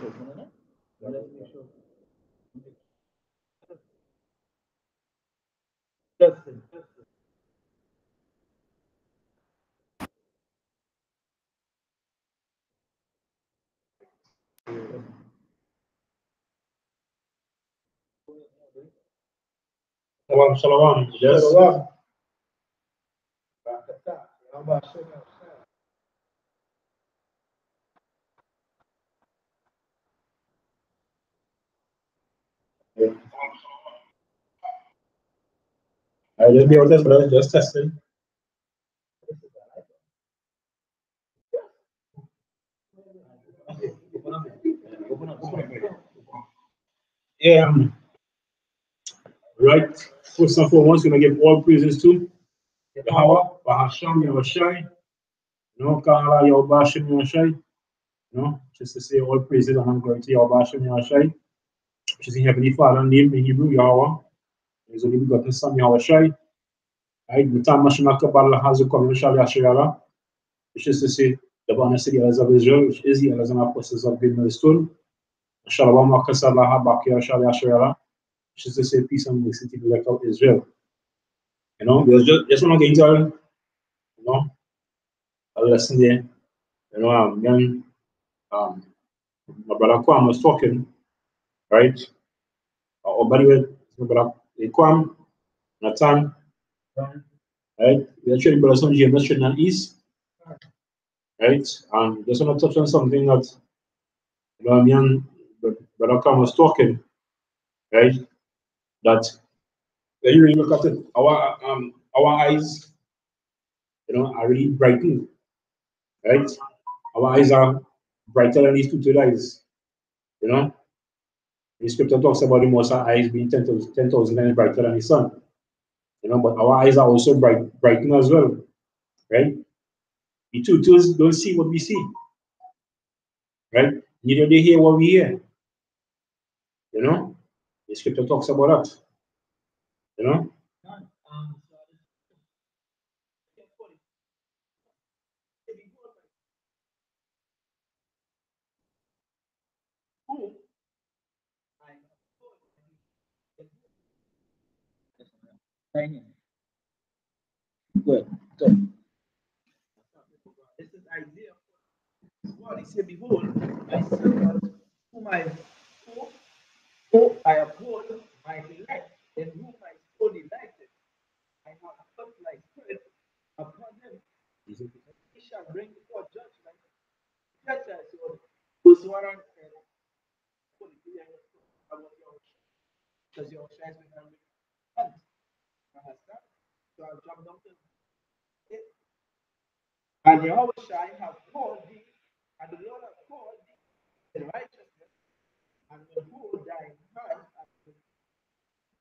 Shalom, shalom. Yes. I just be honest, brother. Just testing. Yeah. Right. First and foremost, we're gonna give all praises to Yahweh, Bahasham, Yahushai. No, Kala, Yahweh, Yahushai. No, just to say all praises and glory to Yahweh, Yahushai. Which is in Heavenly Father name in Hebrew, Yahweh. His only begotten Son, Yahushai. Right. The time Mashiach Kabbalah has come, Yahshua. Which is to say, the bonus of the elders of Israel, which is the elders and apostles of the millstone. Shalom, Makasalah, Bakia, Yahshua. Which is to say, peace and mercy to the elect of Israel. You know, there's just one again, you know, a lesson there. You know, then my brother Kwam was talking, right? Or by the way, my brother Kwam, Nathan, right? We actually brothers on James and East, right? And just want to touch on something that, you know, me and brother Kwam was talking, right? That when you really look at it, our eyes, you know, are really brightened, right? Our eyes are brighter than these two eyes, you know. The scripture talks about the Most High eyes being 10,000 times brighter than the sun, you know. But our eyes are also brightened as well, right? The two tools don't see what we see, right? Neither they hear what we hear, you know. The scripture talks about that, you know. Good. So this is Isaiah. What he said, behold, my servant whom I uphold, my elect, in whom my soul delighted. I have put my spirit upon him. He shall bring forth judgment. Judgment. So those who are because your shares will not be. Understand? So I'll jump down to it. And Yahweh shall have called thee, and the Lord has called thee in righteousness, and will hold thy hand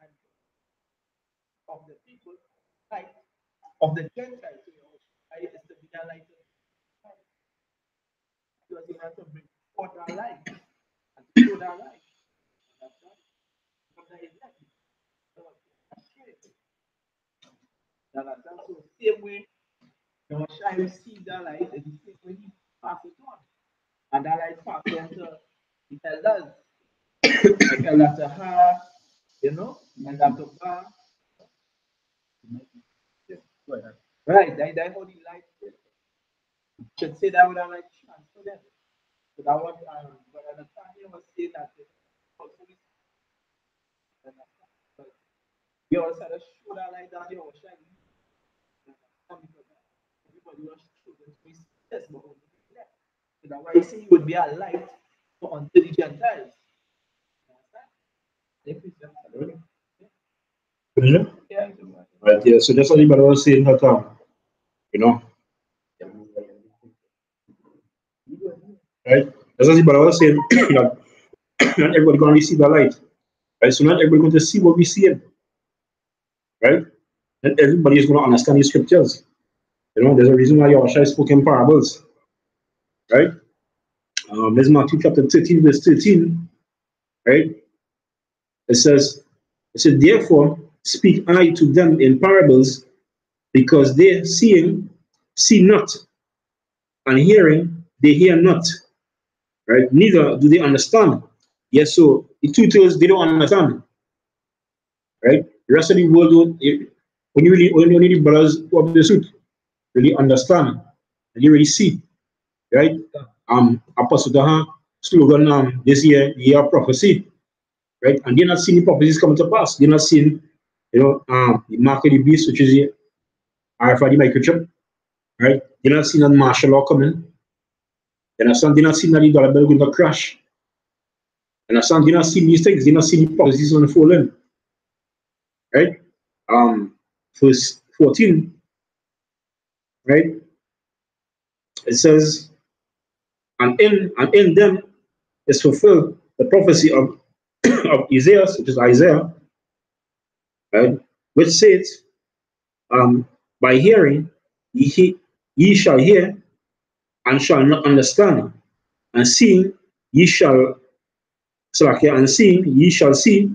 and of the people, light of the Gentiles. So Yahweh is to be a light of the light. Because he has to bring forth our light and show our light. Understand? But that is not understand? So same way, Yahweh shall receive that light, and the same way he passes it on. And that light passes on to the elders. Like Elder Tahar, you know, and Dr. Bar. Right, that how the light should say that without like transfer them. So that was but at the time he was saying that also you also had to show that light down here was shining. Everybody was showing this yes, but only left. So that's why he said he would be a light for unto the Gentiles. Yeah. Right, yeah. So that's what the was saying that, you know, right? That's what the was saying that not everybody gonna receive the light, right? So not everybody going to see what we see, right? Not everybody is going to understand the scriptures. You know, there's a reason why Yahushua spoke in parables, right? There's Matthew chapter 13, verse 13, right? It says, therefore, speak I to them in parables, because they seeing, see not, and hearing, they hear not, right? Neither do they understand. Yes, so the truth is they don't understand, right? The rest of the world don't. When you really, when only the brothers who have the truth really understand, and you really see, right? Apostle Daha slogan this year of prophecy, right? And they're not seeing the prophecies coming to pass. They're not seeing, the mark of the beast, which is the RFID microchip, right? They're not seeing that martial law coming. You understand? They're not seeing that the dollar bill going to crash. You understand? They're not seeing these things. They're not seeing the prophecies unfolding, right? Verse 14, right? It says, and in them is fulfilled the prophecy of of Isaiah, which is Isaiah, right? Which says, by hearing ye shall hear and shall not understand, and seeing ye shall and seeing ye shall see,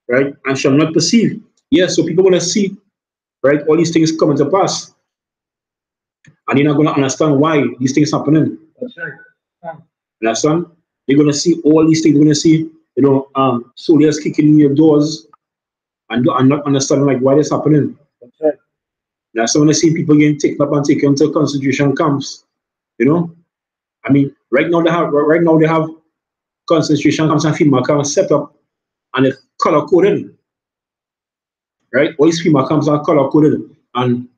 right, and shall not perceive. Yes, so people want to see, right, all these things coming to pass, and they're not going to understand why these things happening. That's right. Understand? They're going to see all these things. They're going to see, soldiers kicking in your doors, and not understanding like why this happening. That's right. Now, so when I see people getting taken up and taken to concentration camps, I mean, right now they have concentration camps and FEMA camps set up, and it's color coded, right? All these FEMA camps are color coded, and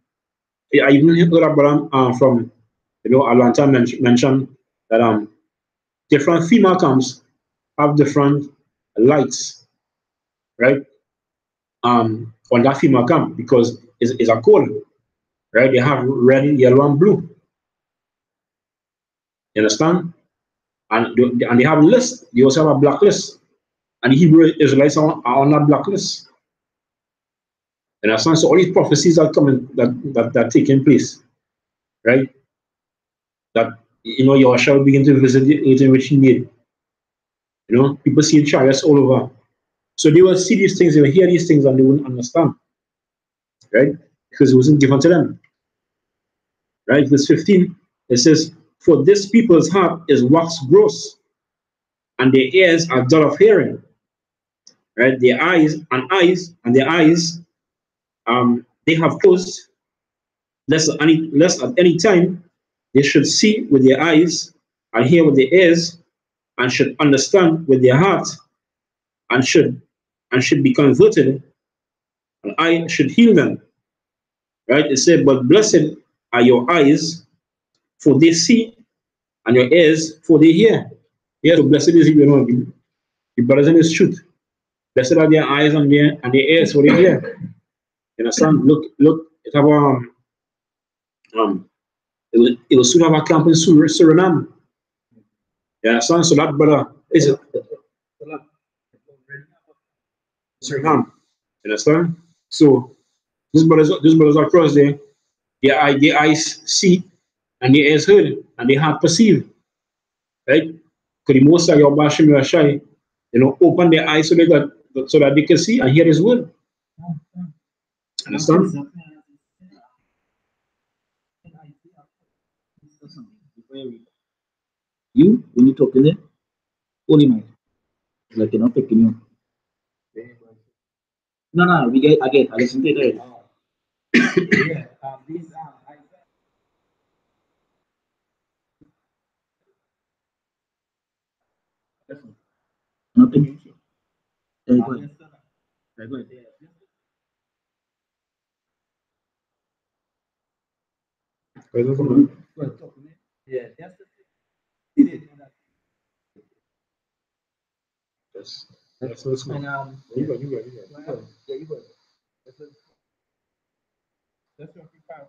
I even heard a brother from Atlanta mention that different FEMA camps have different lights, right? On that FEMA camp because it's a code, right? They have red, yellow, and blue. You understand? And they have lists. They also have a blacklist. And the Hebrew Israelites are on that blacklist. You understand? So all these prophecies are coming that are taking place, right? That Yahushua will begin to visit the age in which he made. People seeing chariots all over. So they will see these things, they will hear these things, and they won't understand, right? Because it wasn't given to them. Right? Verse 15, it says, for this people's heart is wax gross, and their ears are dull of hearing. Right? Their eyes, they have closed, lest at any time they should see with their eyes and hear with their ears and should understand with their heart and should be converted, and I should heal them. Right? It said, but blessed are your eyes, for they see, and your ears, for they hear. Yeah, so blessed is the brothers in this truth. Blessed are their eyes and their ears, for they hear. You understand? Look, it have um it will soon have a camp in Suriname. You understand? So that brother is Suriname. You understand? So these brothers across there, their eyes see and their ears heard and their heart perceive. Right? Because the most of your Bashim Yashai, open their eyes so that they can see and hear his word. Understand? You, when you talk in there, only mind. Like you're not picking you. No, no, we get again. I listen to it. Yeah, these nothing. Yeah, go ahead. Yeah, go ahead. Yeah, that's the thing. Yes. That's And you go, you go, yeah, you go. That's a- that's what we found.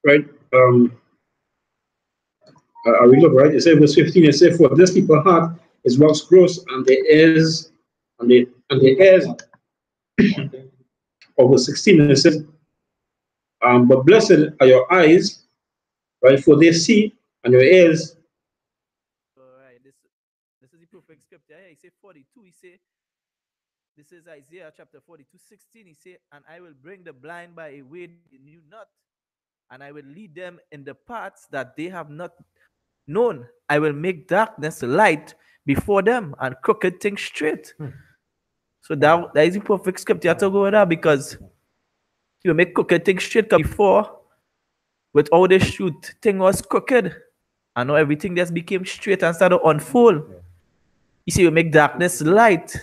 Right. I read up, right? It says verse 15, it says, for this people heart is wax gross, and their ears, and their ears, or verse 16, it says, but blessed are your eyes, right? For they see, and your ears. All right, this is the perfect scripture. Yeah, he say 42. He say, this is Isaiah chapter 42, 16. He say, and I will bring the blind by a way they knew not, and I will lead them in the paths that they have not known. I will make darkness light before them and crooked things straight. So that is the perfect scripture to go with that, because you make crooked things straight. Before, with all the shoot, thing was crooked. And now everything just became straight and started to unfold. You see, you make darkness light.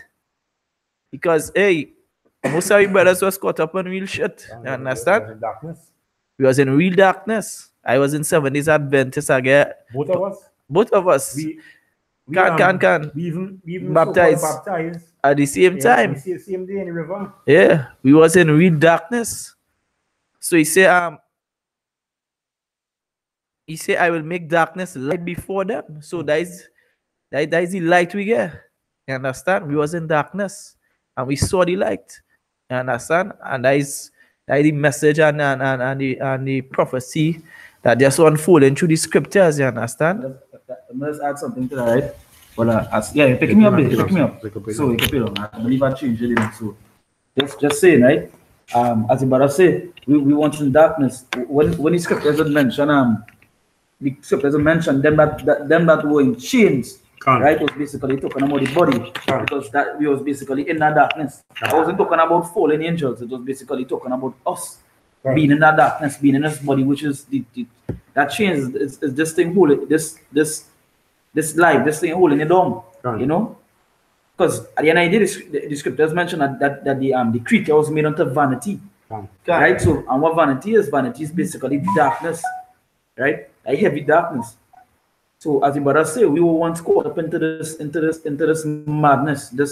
Because, hey, most of our brothers was caught up on real shit. You understand? Darkness. We was in real darkness. I was in 70s Adventist. I get Both of us. both of us We We even baptized baptized at the same time. the same day in the river. Yeah, we was in real darkness. So he say, I will make darkness light before them. So that is the light we get. You understand? We was in darkness and we saw the light. You understand? And that is the message and the prophecy that just unfolding through the scriptures. You understand? Let's add something to that, right? Well, yeah, pick me up, pick me up. So you can pay on. I believe I changed it. So just saying, right? As the brother said, we want in darkness. When the scripture doesn't mention the scripture doesn't mention them that were in chains. Right, was basically talking about the body, because that we was basically in that darkness. I wasn't talking about fallen angels. It was basically talking about us being in that darkness, being in this body, which is that change is this thing holding this life, this thing holding it down. You know, because at the end of the day, the scriptures mention that the creature was made unto vanity, right? So, and what vanity is basically the darkness, right? A heavy darkness. So as the brother say, we were once caught up into this madness. The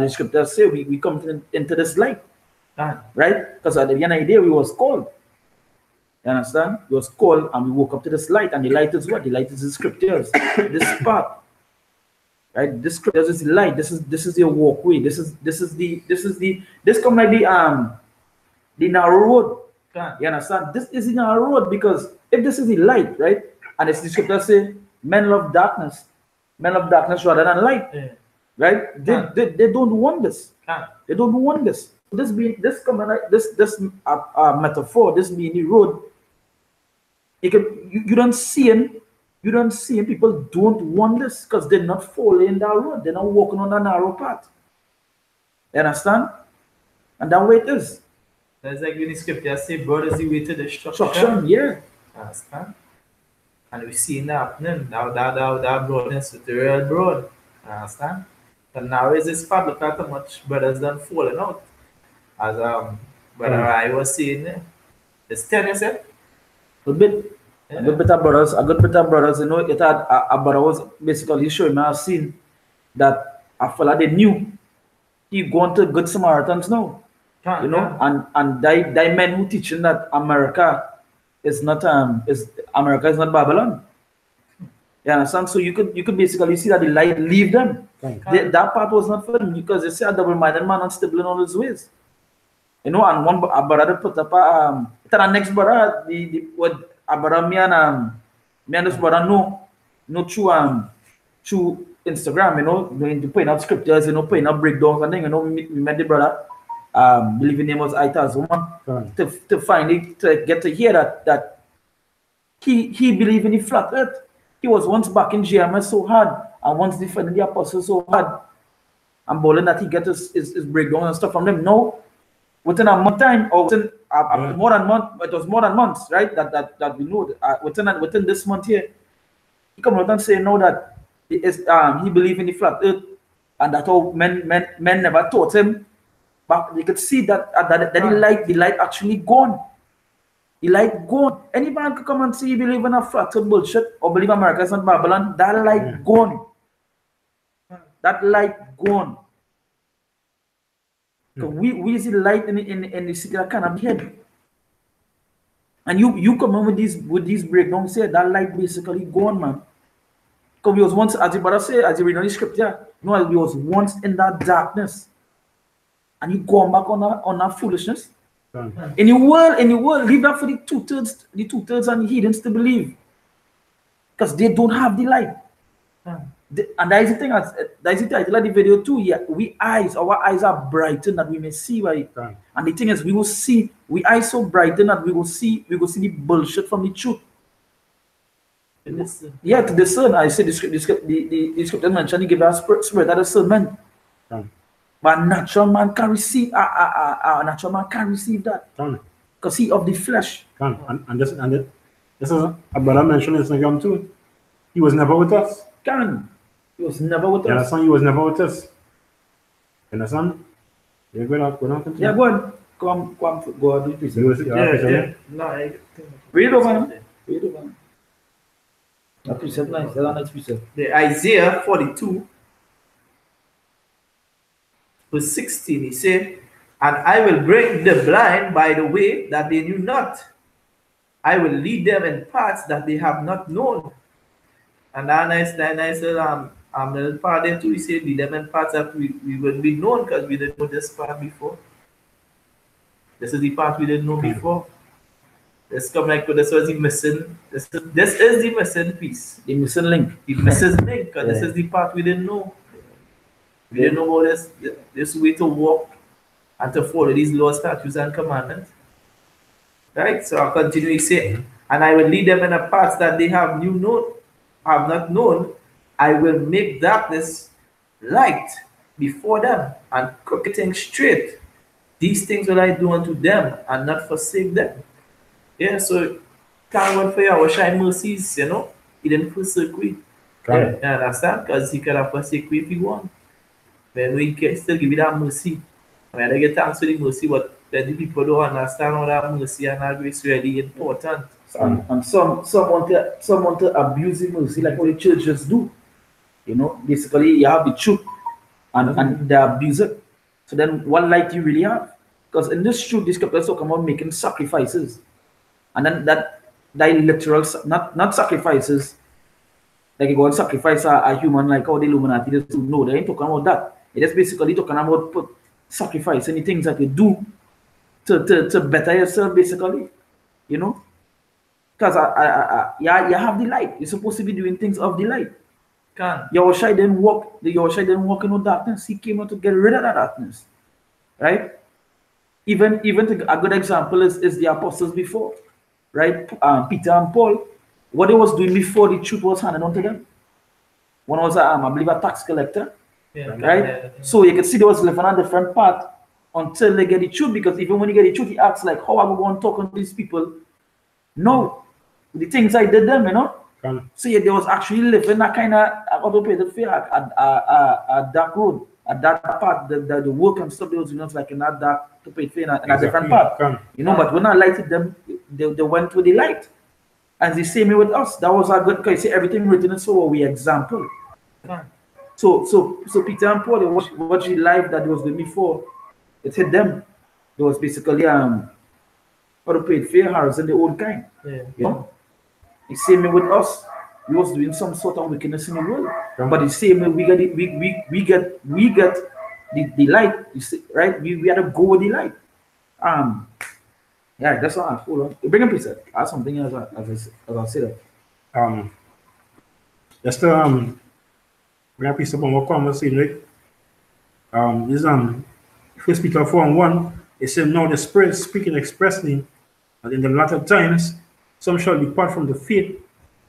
scriptures say we come into this light, right? Because at the end of the day, we was called. You understand? We was called, and we woke up to this light, and the light is what? The light is the scriptures. This path, right? This scriptures is the light. This is your walkway. This come like the narrow road. You understand? This is the narrow road, because if this is the light, right? And it's the scripture say, men love darkness rather than light, right? They don't want this. They don't want this. This metaphor, this being the road. You don't see him. People don't want this because they're not following that road. They're not walking on a narrow path. You understand? And that way it is. That's like when the scripture say, broad is the way to Destruction, yeah. Understand? And we see that happening. Now that broadness is the real broad. Understand? And now is this part, look at how much brothers done falling out. As brother I was saying, it's 10, you said? A bit. Yeah. A good bit of brothers, you know, it had a brother was basically showing me a scene that a fella they knew he gone to Good Samaritans now. You know, and they men who teaching that America is not Babylon. You understand? So you could basically see that the light leave them. That part was not for them, because they say a double-minded man unstable in all his ways. You know, and a brother put up the next brother, what a brother me and this brother no through Instagram, you know, putting up scriptures, you know, putting up breakdowns and then, you know, we met the brother. Believe his name was Aita's woman, to finally to get to hear that he believed in the flat earth. He was once back in GMS so hard, and once defending the apostles so hard, and bowling that he get his breakdown and stuff from them. No, within a month time, or within more than month, it was more than months, right? That we know. Within this month here, he come out and say no that he believed in the flat earth, and that all men never taught him. But you could see that the light actually gone. The light gone. Anybody could come and see you believe in a flat earth bullshit or believe America is not Babylon. That light gone. That light gone. So we see the light in the city that cannot be hid. And you come on with these breakdowns here, that light basically gone, man. Because we was once, as the brother say, as you read on the scripture, you know, we was once in that darkness. And you go back on that foolishness. In the world, leave that for the two-thirds and the heathens to believe. Because they don't have the light. And that is the thing. That is the title of the video too. Yeah, our eyes are brightened that we may see by. Right. And the thing is, we will see. We eyes so brightened that we will see the bullshit from the truth. Yeah, to discern. I say the scripture mentioned he gave us spirit of discernment. Right. But natural man can receive. Natural man can receive that. Right. Because he of the flesh. Right. And this is a brother mentioned in Instagram too. He was never with us. He was never with You us. understand? He was never with us. You understand? You're going out, continue. Yeah, go on. Come, go on, do it. Yeah. No, I think. Read it over now. Read it over now. That precept nice. That's a nice precept. The Isaiah 42, verse 16, he said, and I will bring the blind by the way that they knew not. I will lead them in paths that they have not known. And that nice little part there too, he said, lead them in paths that we would be known because we didn't know this part before. This is the part we didn't know before. This come like this was the missing. This is the missing piece. The missing link. The missing link, because this is the part we didn't know. We didn't know about this way to walk and to follow these laws, statutes, and commandments. Right? So I'll continue to say, and I will lead them in a path that they have not known. I will make darkness light before them and crooked things straight. These things will I do unto them and not forsake them. Yeah, so thank God for our shine mercies, you know. He didn't forsake we. Right. You understand? Because he could have forsake we if he want. Then we can still give you that mercy. I mean, I get thanks for the mercy, but many people don't understand how that mercy and that grace really important. And some want to abuse the mercy like what the churches do. You know, basically you have the truth and they abuse it. So then what light do you really have? Because in this truth, this scripture talk about making sacrifices. And then that literal, not sacrifices, like you go and sacrifice a human like how the Illuminati just do. No, they ain't talking about that. It is basically talking about sacrificing the things that you do to better yourself, basically. You know? Because you have the light. You're supposed to be doing things of the light. Yahushua didn't walk in no darkness. He came out to get rid of that darkness. Right? Even a good example is the apostles before. Right? Peter and Paul. What they was doing before the truth was handed on to them. One was I believe a tax collector. Yeah, right? So you can see they was living on a different path until they get the truth, because even when you get the truth, he asks like, how am I going to talk to these people? No. The things I did them, you know? So yeah, they was actually living that kind of a dark road, a dark path, the work and stuff they was doing like in that dark to pay in a different path. You know, but when I lighted them, they went with the light. And the same way with us. That was a good, because you see everything written in so we example. So Peter and Paul, they watch the life that was doing before. It hit them. It was basically how to pay fair hours in the old kind. Yeah. You know? The same way with us. We was doing some sort of wickedness in the world. But the same way we get the light, you see, right? We had to go with the light. Yeah, that's all. Hold on. Bring a piece. I have something else as I said that. Just to bring a piece of more conversation, right? This 1 Peter 4:1, it says, now the Spirit speaking expressly, and in the latter times, some shall depart from the faith,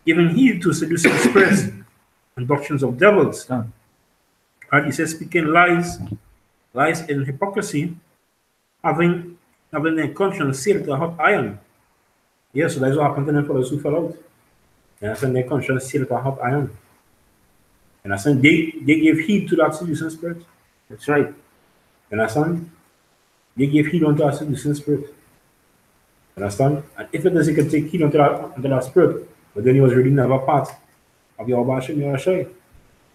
giving heed to seducing spirits and doctrines of devils. And he says, speaking lies in hypocrisy, having their conscience sealed to hot iron. Yes, so that's what happened to them for those who fell out. And I said their conscience sealed to hot iron. And I said they gave heed to that seducing spirit. That's right. Understand? They gave heed unto that seducing spirit. Understand? And if it is, you can take heed unto that spirit, but then he was really never part of your bashing your shy.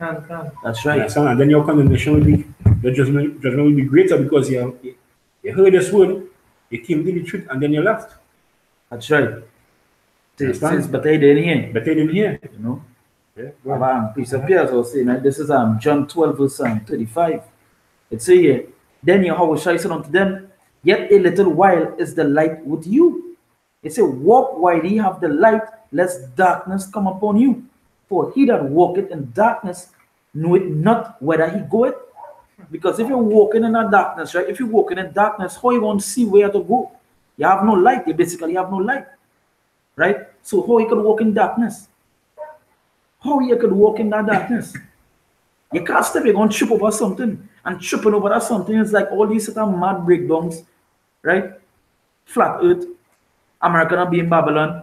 That's right. Understand? And then your condemnation will be, your judgment will be greater, because you heard this word, you came to the truth, and then you left. That's right. It's better than here. Better than here. You know? Yeah. Piece of Pierce was saying, right? This is John 12, verse 35. It says here, then Yahushua said unto them, yet a little while is the light with you. It says, walk while ye have the light, lest darkness come upon you. For he that walketh in darkness know it not whether he go it. Because if you're walking in a darkness, right? If you're walking in darkness, how you going to see where to go? You have no light. You basically have no light, right? So how you can walk in darkness? How you could walk in that darkness? You can't step. You're going to trip over something, and tripping over that something is like all these sort of mad breakdowns, right? Flat Earth, America not being Babylon,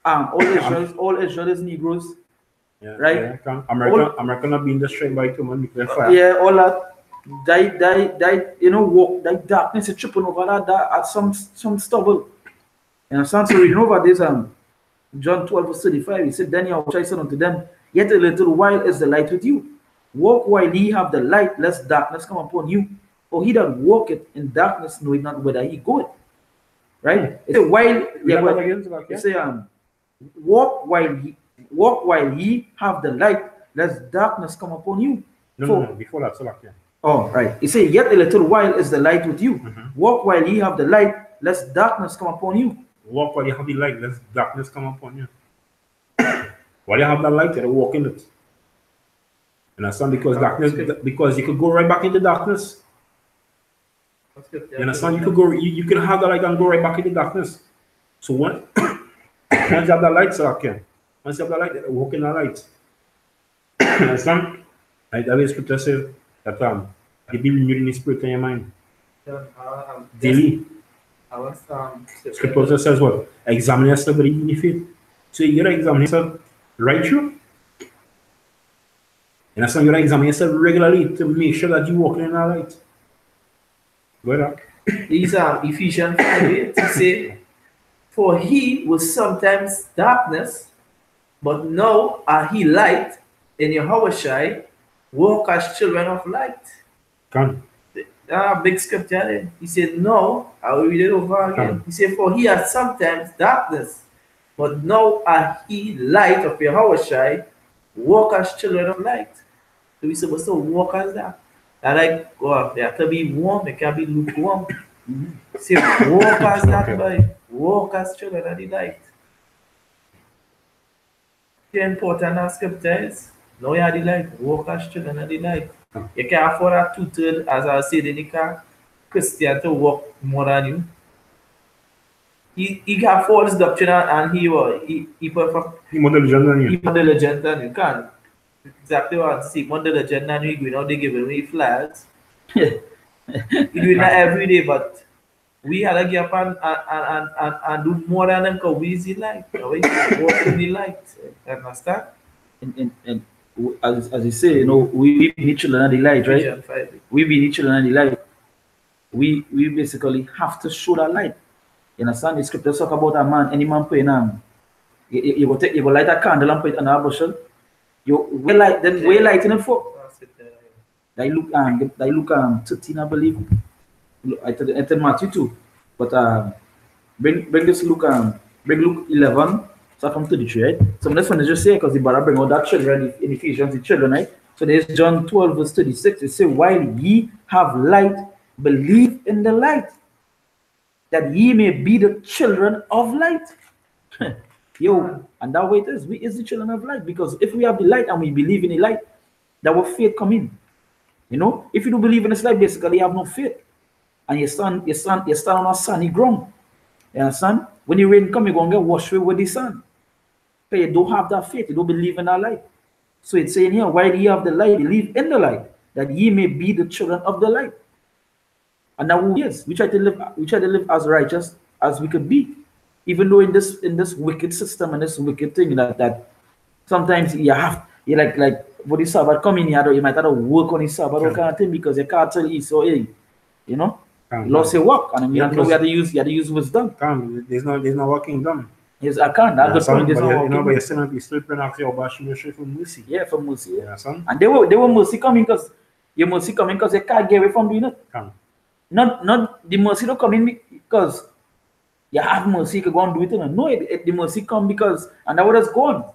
all Israel is Negroes. Yeah, right? Yeah, America not being destroyed by human nuclear fire. Yeah, all that. You know, walk that darkness is tripping over that at some stubble. And so reading over this John 12 verse 35, he said, Then Yahweh said unto them, Yet a little while is the light with you. Walk while ye have the light, lest darkness come upon you. For he that walketh in darkness knoweth not whither he goeth. Right? It said while you say walk while ye have the light, lest darkness come upon you. No, before that, so like, yeah. Oh, right. He said, Yet a little while is the light with you. Walk while ye have the light, lest darkness come upon you. Walk while you have the light, lest darkness come upon you. While you have the light, you walk in it. You understand? Because you could go right back into darkness. You understand? You could go, you can have the light and go right back into darkness. So once you have the light, so okay. Once you have the light, walk in the light. You understand? Like that way scripture says that you be renewed in the spirit in your mind. Daily. Scripture says what? Examine yourself in the faith. So you gotta examine yourself right through. You understand? You gotta examine yourself regularly to make sure that you walk in the light. Go ahead. These are Ephesians 5:8 to say, For he was sometimes darkness, but now are he light in Yahushua, walk as children of light. Come. Big scripture there. He said, No, I will read it over again. He said, For he has sometimes darkness, but now are he light of Yahushua, walk as children of light. So we're supposed to walk as that. And like, well, they have to be warm, it can be lukewarm. Say, walk as that, boy. Walk as children of the light. The important that scripture is, now you are the light, walk as children of the light. You can't afford a two-third, as I said in the car, Christian to walk more than you. He can follow his doctrine and he more diligent than you. He more diligent than you can. Exactly what I see. More diligent than you, going out there giving away flags. You do it not every day, but we had to get up and do more than them because we see light. We walk in the light. Understand? And as you say, you know, we be children of the light, right? We be children of the light. We basically have to show that light. You understand? The scripture talk about a man, any man praying you go light a candle and put it on a bushel. We light in it for. They look 13, I believe. I tell Matthew 2. But bring this Luke bring Luke 11, start from 33, right? So this one is just say because the brother bring out that children in Ephesians, the children, right? So there's John 12 verse 36. It says, While ye have light, believe in the light, that ye may be the children of light. And that way it is. We is the children of light, because if we have the light and we believe in the light, that will faith come in. You know, if you don't believe in this light, basically you have no faith. And you stand on a sunny ground. You understand? When the rain come, you're going to get washed away with the sun. But you don't have that faith. You don't believe in that light. So it's saying here, while ye have the light, believe in the light, that ye may be the children of the light. And now, yes, we try to live as righteous as we could be. Even though in this wicked system and this wicked thing that sometimes you like for the Sabbath coming here, you might have to work on the Sabbath or kind of thing, because you can't tell Esau, hey, you know, Lord say work, and we have to use wisdom. There's no working done. Yes, I can't. That's the point. But you're still praying after your bashing for mercy. Yeah, for mercy. Yeah, son. And they were mercy coming because you can't get away from doing it. Not the mercy don't come in because you have mercy, you can go and do it. No, the mercy come because, and that was gone.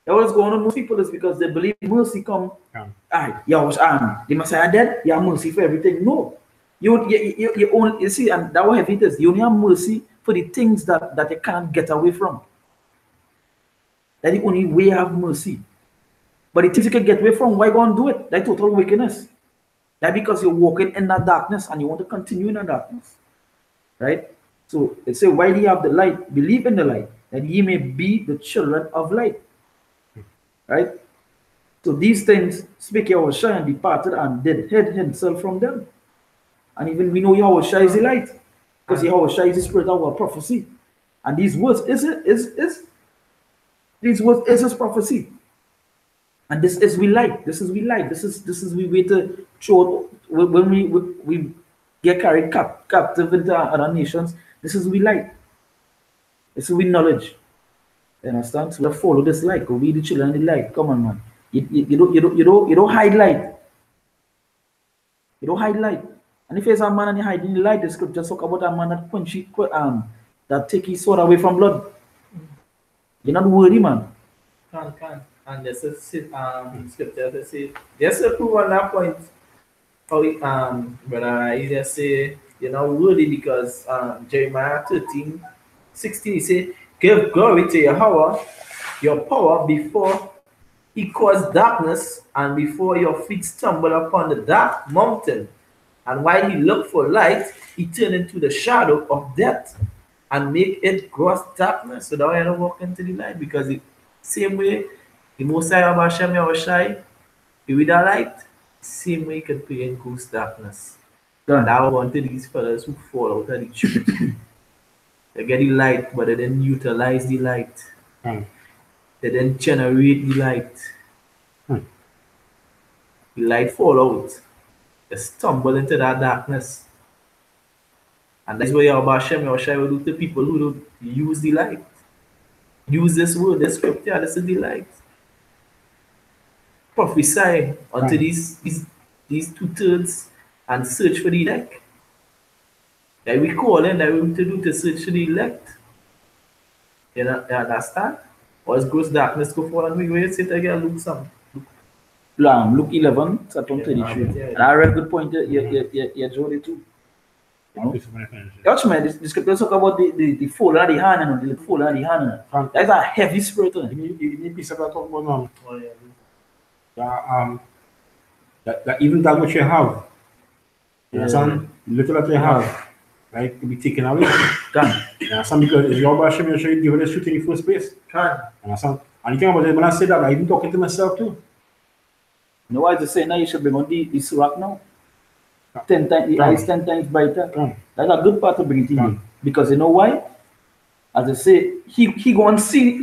That was going on most people is because they believe mercy come. The Messiah dead, you have mercy for everything. No. You only, you see, and that way it is. You only have mercy for the things that you can't get away from. That's the only way you have mercy. But the things you can get away from, why go and do it? That's total wickedness. That because you're walking in that darkness and you want to continue in that darkness. Right? So it says, while ye have the light, believe in the light, that ye may be the children of light. Right? So these things spake Yahushua and departed and did hid himself from them. And even we know Yahushua is the light. Because Yahushua is the spirit of our prophecy. And these words these words is his prophecy. And this is we light. This is we light. This is we way to show when we get carried captive into other nations. This is we light. This is we knowledge. You understand? So we follow this light. Go be the children of the light. Come on, man. You don't hide light. You don't hide light. And if there's a man and you hide in the light, the scripture talk about a man that take his sword away from blood. You're not worthy, man. Can. And there's a scripture that says, just to prove on that point, how Brother Isaiah say, you're not worthy because Jeremiah 13:16, he say, give glory to Yahweh, your power, before he caused darkness and before your feet stumble upon the dark mountain. And while he looked for light, he turned into the shadow of death and make it gross darkness. So that way I don't walk into the light, because the same way the Most High Hashem Yahushai, with the light, same way you can play in gross darkness. And I wanted these fellas who fall out of the truth. They get the light, but they didn't utilize the light. They didn't generate the light. The light fall out. They stumble into that darkness. And that's what Hashem Yahushai will do to people who don't use the light. Use this word, this scripture, this is the light. Prophesy unto these 2/3 and search for the elect. That we call them, that we want to do to search for the elect. You understand? Or is gross darkness go fall on me? Where you sit again, Luke some. Luke 11, chapter 33. And I read good point you Jody too. You know? Watch man, the scripture talk about the fold of the hand and the fold of the hand. That's a heavy spirit. You need piece of that talk about now. That even that which you have, you understand? Little that you have, right, to be taken away. You understand? Because it's your Hashem Yahushua given us truth in the first place. You understand? And you think about it, when I say that, I'm even talking to myself too. You know why I say now you should bring on the surak now? 10 times, the eyes 10 times brighter. That's a good part to bring it in. Because you know why? As I say, he go and see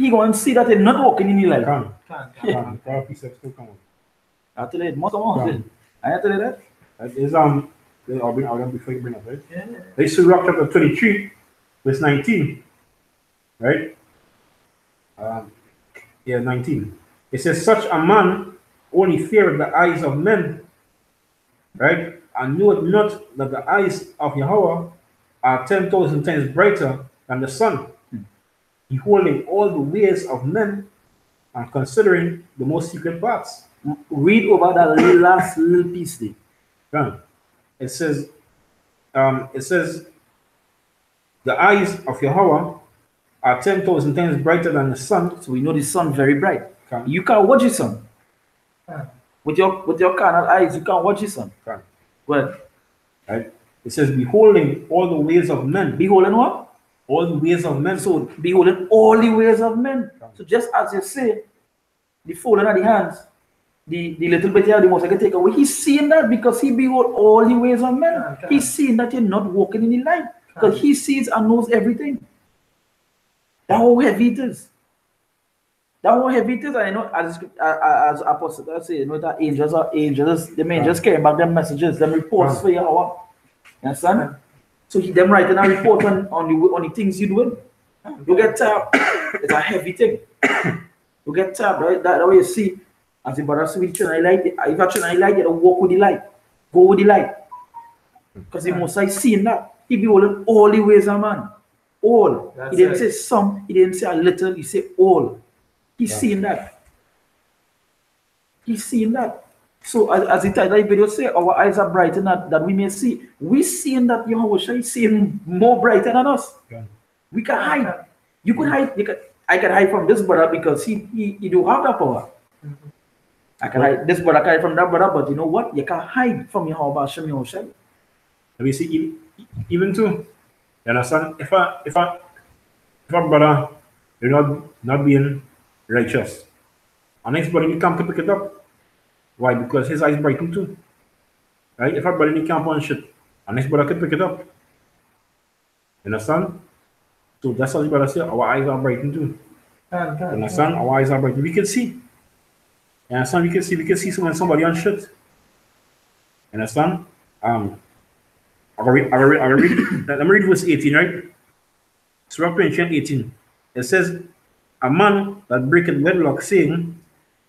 that they're not walking in the light. I tell you, most of all, I tell you that. That is I'll bring them before you bring up, right? Yeah. Let's see Rock chapter 23, verse 19. Right? 19. It says, such a man only feareth the eyes of men, right? And knoweth not that the eyes of Yahweh are 10,000 times brighter than the sun, beholding all the ways of men and considering the most secret parts. Read over that last little piece there. Yeah. It says, the eyes of Yahweh are 10,000 times brighter than the sun. So we know the sun very bright. You can't watch the sun. With your carnal eyes, you can't watch the sun. Well, right. It says, beholding all the ways of men. Beholding what? All the ways of men. So beholding all the ways of men. So just as you say, the folding of the hands, the little bit here, the most I can take away. He's seeing that because he behold all the ways of men. He's seeing that you're not walking in the light. Because he sees and knows everything. That's how heavy it is. That's how heavy it is. I know as Apostle I say, you know that angels, the angels carrying back them messages, them reports for Yahweh. You understand? So them writing a report on the things you're doing. You get tired. It's a heavy thing. You get tired, right? That way you see. As the brother said, if you're trying to light, you don't walk with the light. Go with the light. Because the Most High seeing that. He beholding all the ways of man. All. He didn't say some, he didn't say a little, he said all. He's seeing that. He's seeing that. So as the title of the video say, our eyes are brightened that we may see. We seeing that Yahushua is seeing more brighter than us. We can hide. You could hide. I can hide from this brother because he do have that power. I can hide this brother, carry from that brother, but you know what? You can't hide from your Hashem Yahushai. Let me see, even too. You understand? If a brother you're not being righteous, and next brother you come to pick it up. Why? Because his eyes brighten too. Right? If a brother in the camp on shit, and next brother can pick it up. You understand? So that's how the brother say our eyes are brightened too. You understand? Our eyes are brightened. We can see. You understand? We can see somebody on shit. You understand? Let me read verse 18, right? Surah 18. It says, a man that breaketh wedlock, saying,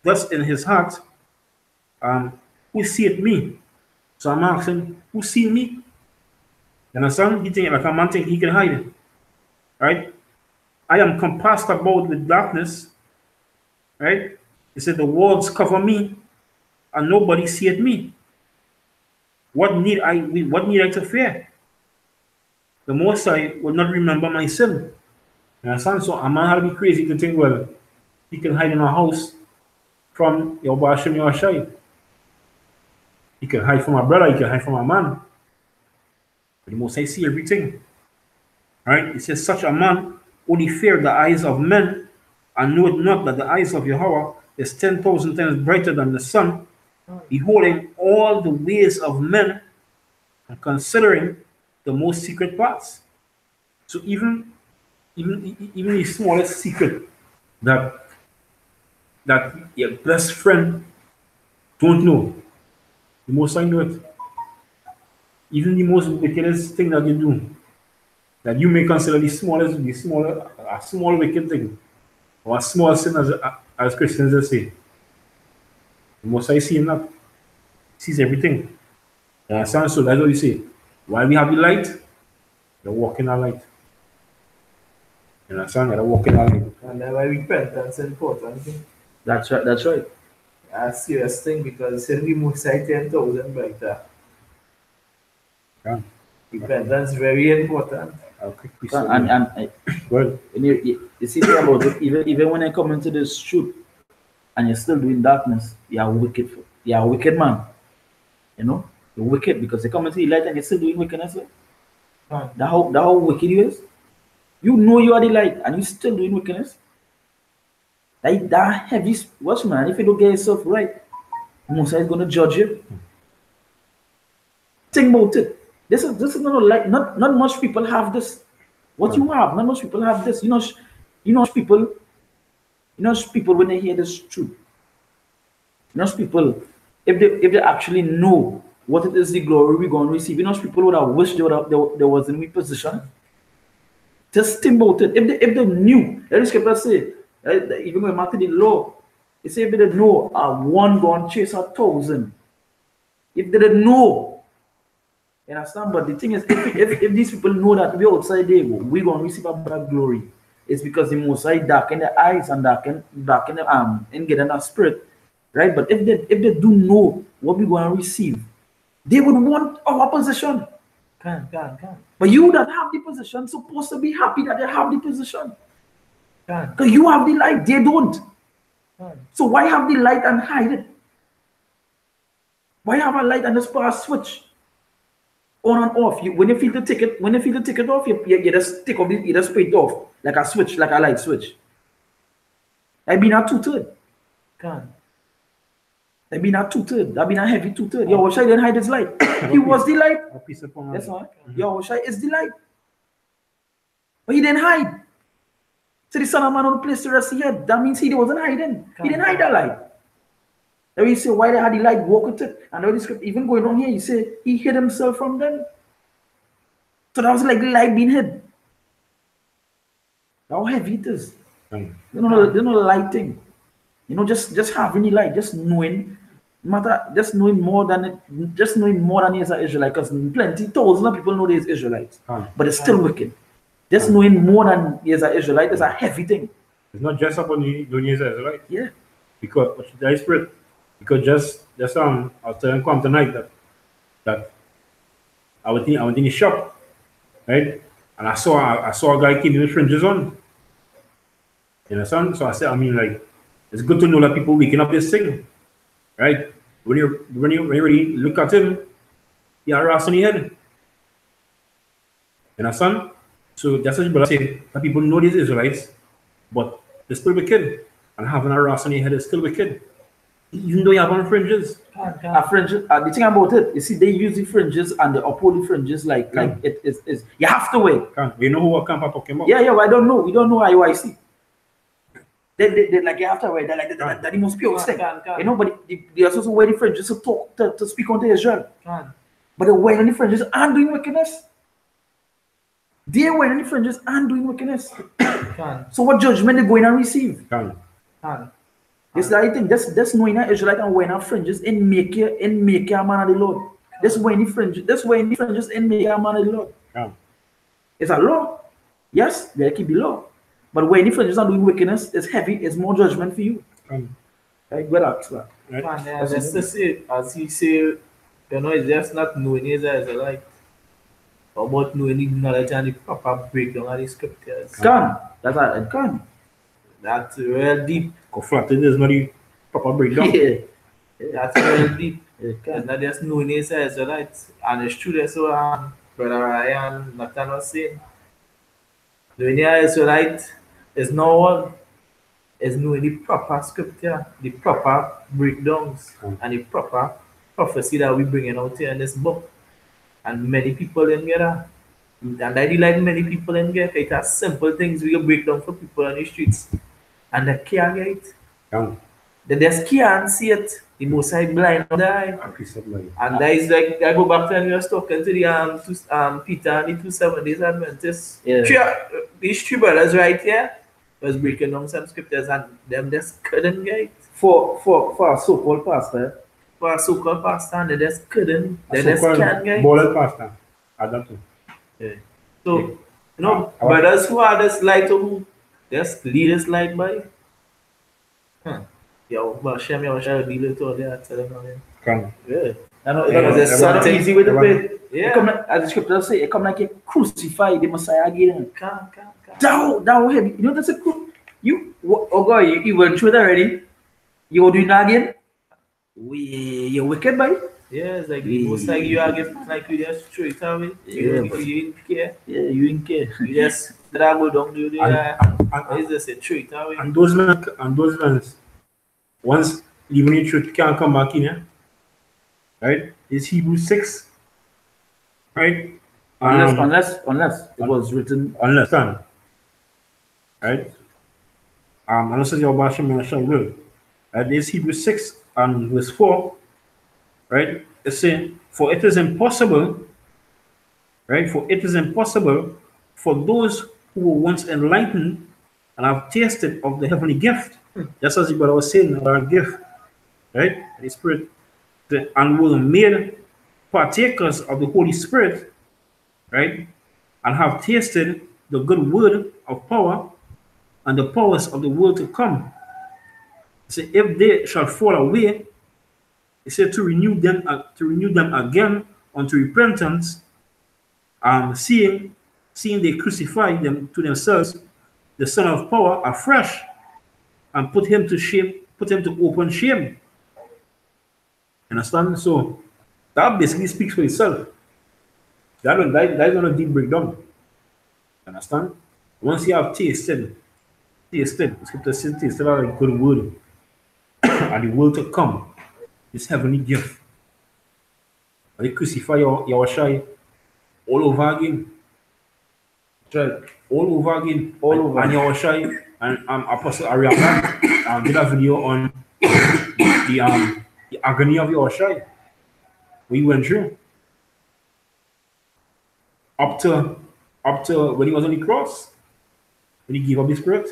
thus in his heart, who seeth me? So I'm asking, who see me? You understand? He think like a man think he can hide it. Right? I am compassed about with darkness. Right? He said, the walls cover me, and nobody seeth me. What need I to fear? The Most I will not remember my sin. You understand? So a man had to be crazy to think, well, he can hide in a house from your Hashem Yahushai. He can hide from a brother, he can hide from a man. But the Most I see everything. Right? It says, such a man only fear the eyes of men, and knoweth not that the eyes of Yahweh is 10,000 times brighter than the sun, beholding all the ways of men and considering the most secret parts. So even the smallest secret that your best friend don't know, the Most I know it. Even the most wickedest thing that you do, that you may consider a small wicked thing, or a small sin as Christians say. The Most I see him that. Sees everything. You understand? So that's what you say. While we have the light, you're walking our light. You understand? You're walking our light. And that's why repentance is important. That's right, that's right. A serious thing because it's the most 10,000 brighter. Yeah. Repentance is very important. And Well, you see about it, even when I come into this truth and you're still doing darkness, you're wicked. You're a wicked man. You know? You're wicked because you come into the light and you're still doing wickedness. Right? That how wicked you is. You know you are the light and you're still doing wickedness. That heavy watch, man. If you don't get yourself right, Musa is gonna judge you. Think about it. This is not like not much people have this. What you have, not much people have this. You know people when they hear this truth. People, if they actually know what it is the glory we're going to receive, people would have wished they was in a position. Just think about it. If they knew, let the scripture say, even going back to the law, it say if they didn't know, one gone chase 1,000. If they didn't know, you understand? But the thing is, if these people know that we're outside there, we're going to receive a better glory. It's because the Most High darken the eyes and darken the and get in our spirit, right? But if they do know what we're going to receive, they would want our position. Can. But you that have the position supposed to be happy that they have the position. Can. Because you have the light, they don't. Can. So why have the light and hide it? Why have a light and just put a switch on and off? When you feel the ticket off, you just take off you just spray it off like a switch, like a light switch. I been a 2/3. Can. I been a 2/3. I been a heavy 2/3. Yahushua didn't hide his light. He was the light. That's why. Yahushua is the light. But he didn't hide. So the Son of Man on the place to rest here. That means he wasn't hiding. He didn't hide that light. Then you say, why they had the light walk with it? And the script even going on here, you say he hid himself from them. So that was like the light being hid. How heavy it is. You know the lighting. Just having the light, just knowing more than he is an Israelite, because thousands of people know he is Israelites, but it's still wicked. Just knowing more than he is an Israelite is a heavy thing. It's not just about knowing he is an Israelite. Yeah. Because the spirit. Because just I was telling Kwam tonight that I went in the shop, right? And I saw a guy keeping with fringes on. You understand? So I said, it's good to know that people waking up this thing. right? When you really look at him, he had rocks on his head. You understand? So that's what you brother say. That people know these Israelites, but they're still wicked. And having a rocks on your head is still wicked. Even though you have on fringes. Fringes, the thing about it, you see, they use the fringes and the uphold the fringes like it is. You have to wear. You know what camp I'm talking about? Yeah, but I don't know. We don't know IUIC. They like you have to wear. They're like that the most pure thing. You know, but they also wear the fringes to talk to speak onto Israel. But they're wearing the fringes and doing wickedness. They're wearing the fringes and doing wickedness. So what judgment they going to receive? This I think that's knowing that Israelite and wearing fringes in make you a man of the Lord. That's wearing the fringes in make you a man of the Lord. It's a law. Yes, they keep the law. But when the fringes are doing wickedness, it's heavy, it's more judgment for you. Right, good out. Right? As he say, you know, it's just not knowing he's an Israelite. About knowing the knowledge and the proper breakdown of the scriptures. It can. That's real deep. Conflicted is not the proper breakdown. Yeah. That's real deep. It's not just knowing he's an Israelite. And it's true that's what Brother Ryan Nathan was saying. Knowing you're an Israelite is not all. It's knowing the proper scripture, the proper breakdowns, and the proper prophecy that we're bringing out here in this book. And many people in here, and I delight many people in here, it has simple things we can break down for people on the streets. And they can't get it. They just can't see it. The most high blind on the eye. And that is like, I go back to when we was talking to the Peter and the 2 7 days Adventists. These three brothers right here was breaking down some scriptures and them just couldn't get it. For a so-called pastor. For a so-called pastor, and they just couldn't. They just can't get it. Ballad pastor. I don't know. Yeah. So, you know, brothers who are just light to who just lead us light by. Yo, but Shem, yo, shall deal with all that. Yeah. I know it's not easy with the faith. Yeah. It come like, as the scripture say, it come like you crucify the Messiah again. Down heavy. You know that's a cool. You went through it already. You will do it again. You're wicked, buddy. Yeah, it's like most like you are like you just straight away. You didn't care. Yeah, you didn't care. You just drag go down there. It's just a straight away. And those men, once even the truth can't come back in, yeah? Right? It's Hebrews 6, right? Unless it was written. Unless, right? Unless your Bashem will. It's Hebrews 6 and verse 4, right? It's saying, for it is impossible, right? For it is impossible for those who were once enlightened and have tasted of the heavenly gift, just as the brother was saying, our gift, right? The Spirit, and were made partakers of the Holy Spirit, right? And have tasted the good word of power and the powers of the world to come. So if they shall fall away, he said to renew them again unto repentance, seeing they crucify them to themselves, the Son of Power afresh, and put him to shame, put him to open shame. Understand? So that basically speaks for itself. That is not a deep breakdown. Understand? Once you have tasted, the scripture says tasted a good word, and the world to come, this heavenly gift. They crucify your shy all over again. Right. All over again. All over. And your shy and Apostle Ariana did a video on the agony of your shy. We went through. Up to when he was on the cross. When he gave up his spirit.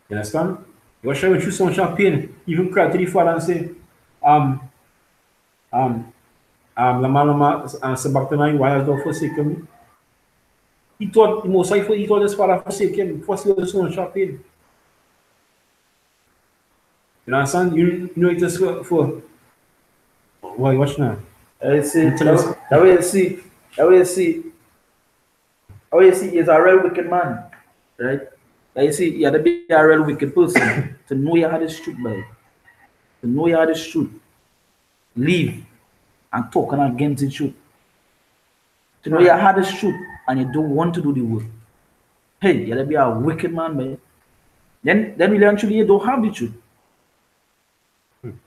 You understand? Your shy went through so much pain. Even cried to the Father and say, Lama Sabachthani, why hast thou forsaken me? He thought the Most High, he thought his Father forsaken him. First he was so much pain. You understand? You know it is for why watch now. I see. That way you see he's a real wicked man. Right? You see, you have to be a real wicked person to know you had the street by. to know you are the truth, leave and talking against the truth. To know you are the truth and you don't want to do the work. Hey, you'll be a wicked man, man. Then eventually you don't have the truth.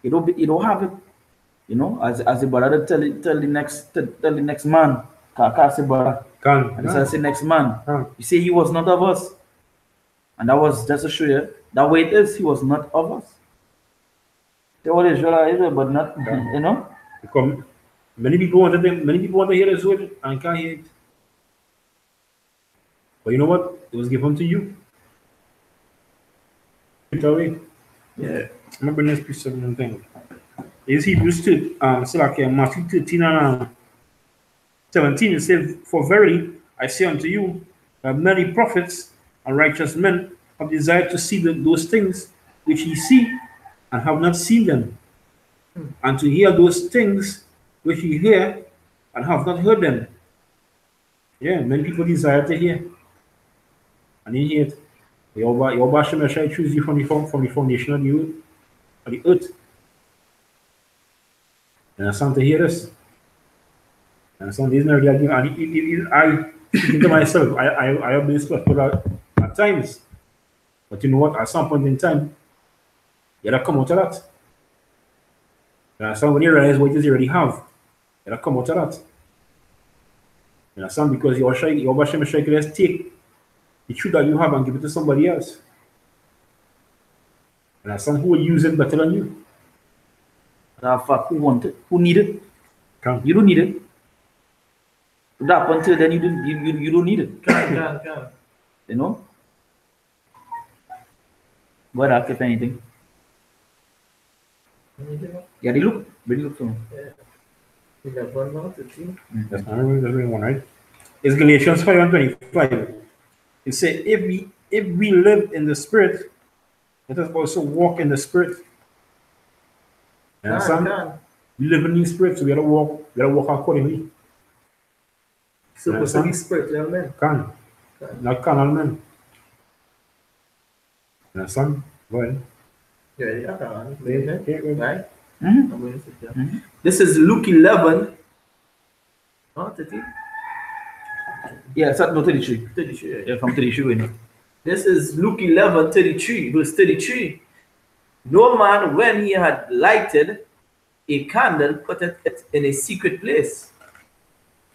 You don't have it. You know, as the brother tell the next man, can't say brother. And so I say next man. You say he was not of us. And that was just to show you that way it is, he was not of us. They were Israel, but not you know. Because many people want to hear this word and can't hear it. But you know what? It was given to you. Away. Yeah. I'm bring this piece of thing. Is Hebrews 2, Matthew 13 and 17, it says, "For verily I say unto you, that many prophets and righteous men have desired to see those things which ye see, and have not seen them, and to hear those things which ye hear, and have not heard them." Yeah, many people desire to hear, and they hear it. Your Bashem shall choose you from the foundation of the earth. And I stand to hear this. And some days now, I speaking to myself, I have been stressful at times. But you know what? At some point in time, you gotta come out of that. And some when you realize what it is you already have, you gotta come out of that. And some because your Bashem Shai can just take the truth that you have and give it to somebody else. And some who will use it better than you. Who want it? Who need it? You don't need it. Up until then you don't need it. You know? What up if anything? Yeah, they look. Really look to me. That's not really one, right? It's Galatians 5 and 25. It says, if we live in the Spirit, let us also walk in the Spirit. You understand? We live in the Spirit, so we gotta walk accordingly. Supposed to be spiritual men. Not carnal men. You understand? Go ahead. Right? This is Luke 11. Oh, 30? Yeah, it's not 33. 33. Yeah, from 33. This is Luke 11, 33, verse 33. No man, when he had lighted a candle, put it in a secret place,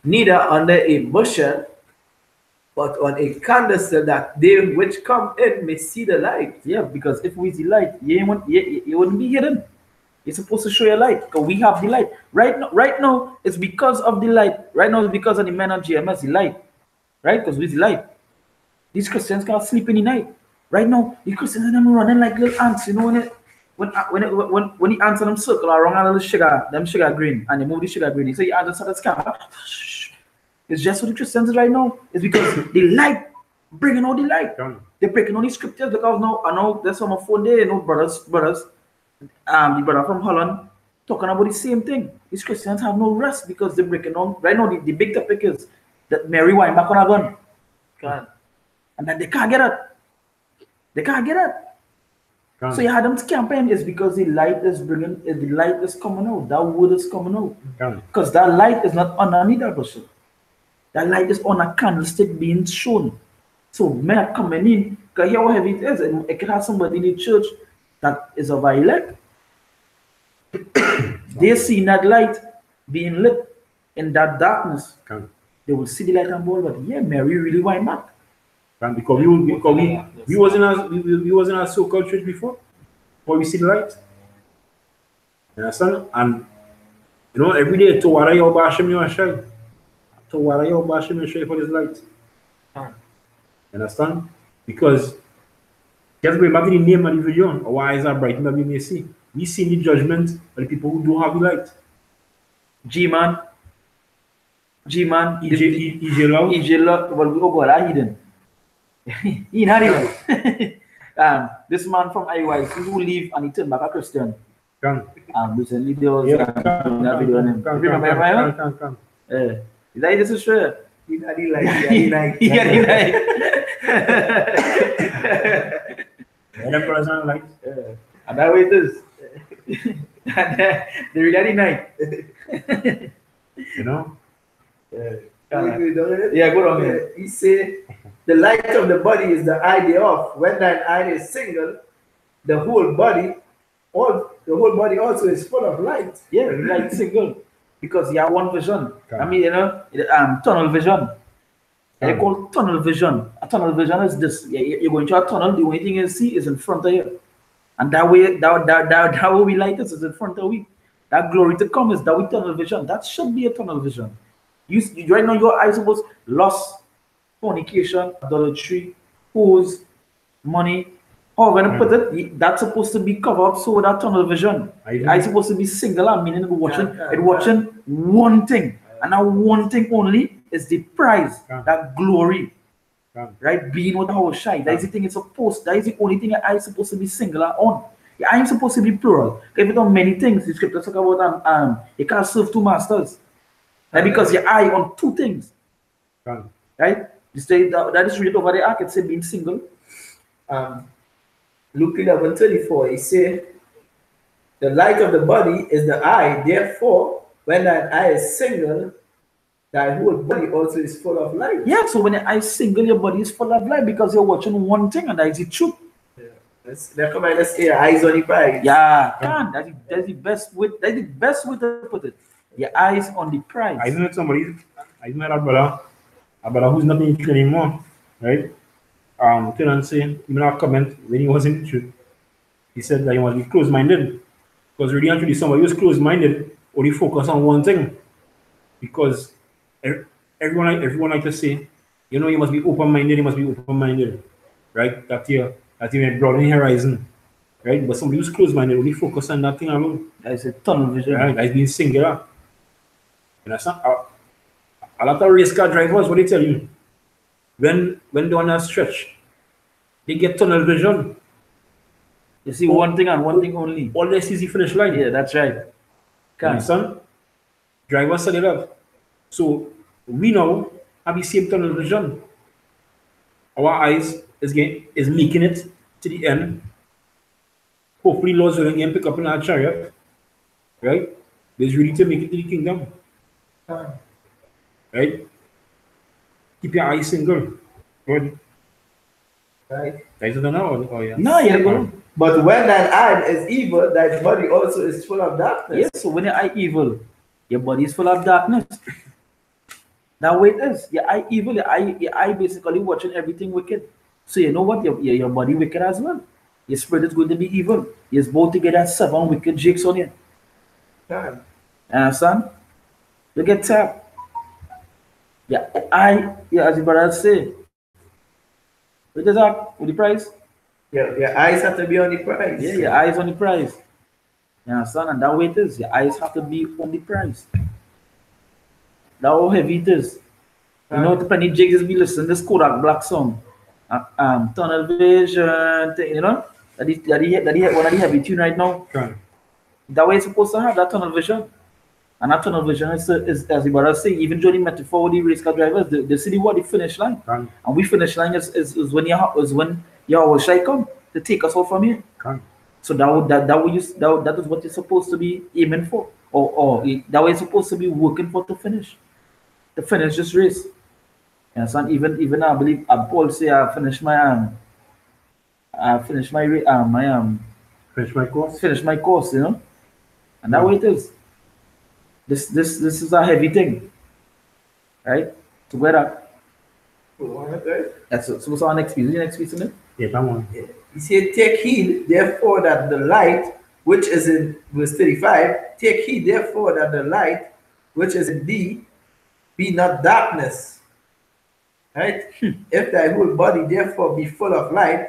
neither under a bushel, but on a candlestick, that they which come in may see the light. Yeah, because if we see light, you wouldn't be hidden. You're supposed to show your light because we have the light. Right now, it's because of the light. Right now, it's because of the men of GMS, the light. Right? Because we the light. These Christians can't sleep in the night. Right now, the Christians are them running like little ants. You know when the ants on them circle around a little sugar green, and they move the sugar green. You say you ants start to scam. It's just what the Christians is right now. It's because the light, bringing out the light. They're breaking all the scriptures because now I know there's some of phone there, you know, brothers, the brother from Holland talking about the same thing. These Christians have no rest because they're breaking on. Right now, the big topic is that Mary wind back on a gun. And that they can't get it. They can't get it. So you had them campaign is because the light is coming out. That word is coming out. Because that light is not underneath that bushel. That light is on a candlestick being shown. So men are coming in, because here how heavy it is. And it can have somebody in the church that is of our elect. They see that light being lit in that darkness. They will see the light and ball, but yeah, Mary really went back. Because we wasn't a so-called church before we see the light. You understand? And you know, every day to wara your Bashem you shine. To wara your Bashem you shine for this light. You understand? Because just going back to the name of the video, our eyes are brightened that we may see. We see the judgment of the people who don't have the light. G-Man, EJ well, we go God, hidden. He not even. This man from IY, who leave and he turned back a Christian. Recently there was that video on him. Remember? Is that this is true? He got the light. And that person like and that way it is. And they're really night. You know? Yeah, go on, man. He say, the light of the body is the eye thereof. When thine eye is single, the whole body also is full of light. Yeah, light single. Because you have one vision. Okay. I mean, tunnel vision. They call tunnel vision. A tunnel vision is this. You're going to a tunnel, the only thing you see is in front of you. And that way we light is in front of we. That glory to come is that we tunnel vision. That should be a tunnel vision. You right now your eyes supposed lust, fornication, adultery, whores, money. Oh, when I put it, that's supposed to be covered up so that tunnel vision. Eyes supposed to be singular, meaning watching one thing. And that one thing only is the prize, that glory. Right? Being with our shy. That is the thing it's supposed, that is the only thing your eye is supposed to be singular on. Your eye is supposed to be plural. If you done many things, the scripture talk about you can't serve two masters. Right? Because your eye on two things. Right? That is read over the ark, it said being single. Luke 11:34, he said, the light of the body is the eye, therefore, when thine eye is single, thy whole body also is full of light. Yeah, so when your eye is single, your body is full of light because you're watching one thing and that is the truth. Let's say your eyes on the prize. Yeah, that's the best way. That's the best way to put it. Your eyes on the prize. I know somebody. I know a brother who's not in church anymore, right? Turn and say, even a comment when he was in church, he said that he must be close-minded, because really actually somebody who's close-minded only focus on one thing, because everyone like to say, you know, you must be open-minded, right? That you may broaden your horizon, right? But somebody who's close-minded only focus on that thing alone. That's a tunnel vision. Right? That's being singular. And that's not a lot of race car drivers, what they tell you, when they're on a stretch, they get tunnel vision. You see one thing and one thing only. All they see is the finish line. Yeah, that's right. Son, drivers set it up. So we now have the same tunnel vision. Our eyes is making it to the end. Hopefully, Lord's willing, and pick up in our chariot, right? There's really to make it to the kingdom, right? Keep your eyes single. Good. Right? Guys, don't know. Oh, yeah. No, yeah, go. But when thine eye is evil, thy body also is full of darkness. Yes, so when your eye evil, your body is full of darkness. That way it is. Your eye evil, your eye basically watching everything wicked. So you know what? Your body wicked as well. Your spirit is going to be evil. It's both together 7 wicked jakes on you. Understand? You get tapped. Yeah, as the brother say, what is that with the price? Yeah, your eyes have to be on the prize. Yeah, your eyes on the prize. You understand? And that way it is. Your eyes have to be on the prize. That's how heavy it is. You know, the penny jigs is be listening to this Kodak Black song. Tunnel vision, you know? That is one of the heavy tune right now. Okay. That way it's supposed to have that tunnel vision. And that tunnel vision is as the brother say, even during metaphor with the race car drivers, they see the finish line. Okay. And we finish line is when your shy come to take us out from here. Okay. So that is what you're supposed to be aiming for. Or that way you're supposed to be working for to finish. To finish this race. And so even I believe Paul say I finish my course, you know. And that way it is. This is a heavy thing. Right? Together. That's so our next piece. The next piece, isn't it? Yeah, come on. He said, take heed, therefore, that the light which is in verse 35, take heed, therefore, that the light which is in thee be not darkness. Right? If thy whole body therefore be full of light,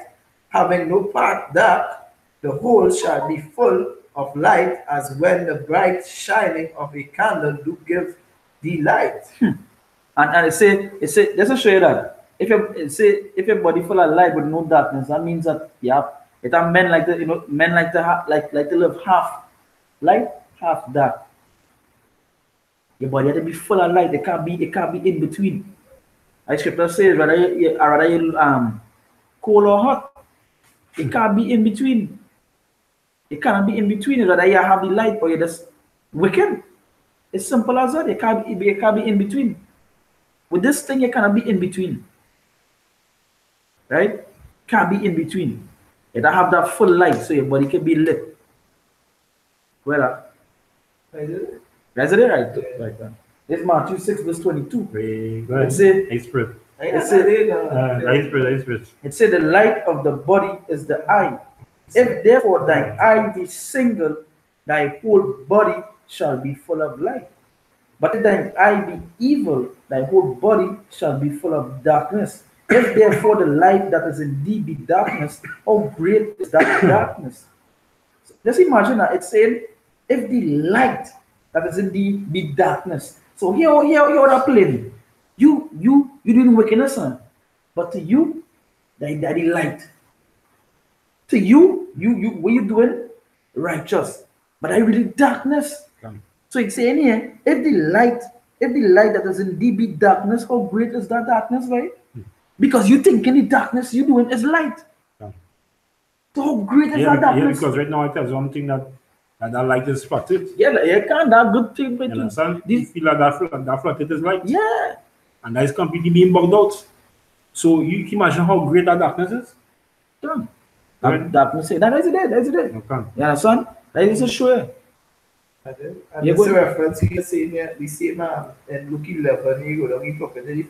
having no part dark, the whole shall be full of light, as when the bright shining of a candle do give thee light. And it say, just to show you that if your body full of light with no darkness, that means that it are men like to live half light, half dark. Your body has to be full of light. It can't be in between. As scripture says, rather you cold or hot. It can't be in between. You cannot be in between. It's either you have the light or you're just wicked. It's simple as that. You can't be in between. With this thing, you cannot be in between. Right? Can't be in between. You don't have that full light so your body can be lit. Well, that's it, right? Yeah. Right. It's Matthew 6, verse 22. It said, it said, the light of the body is the eye. If therefore thine eye be single, thy whole body shall be full of light. But if thine eye be evil, thy whole body shall be full of darkness. If therefore the light that is in thee be darkness, how great is that darkness? So just imagine that it's saying, if the light that is in thee be darkness. So here that plane. You doing wickedness, son. But to you, that the light. To you what you doing? Righteous. But I really darkness. So it's saying here, if the light that is in thee be darkness, how great is that darkness, right? Because you think any darkness you doing is light. So how great is that darkness? Yeah, because right now it tells one thing that light is flooded. Yeah, like, you can't that good thing. You understand? You feel like that flooded is light. Yeah. And that is completely being bugged out. So you can imagine how great that darkness is? Done. Right. Darkness, that is it. Okay. You understand? That is a sure. And Yeah, this go reference he is saying here, the same man in Luke 11, he go down, he talking to the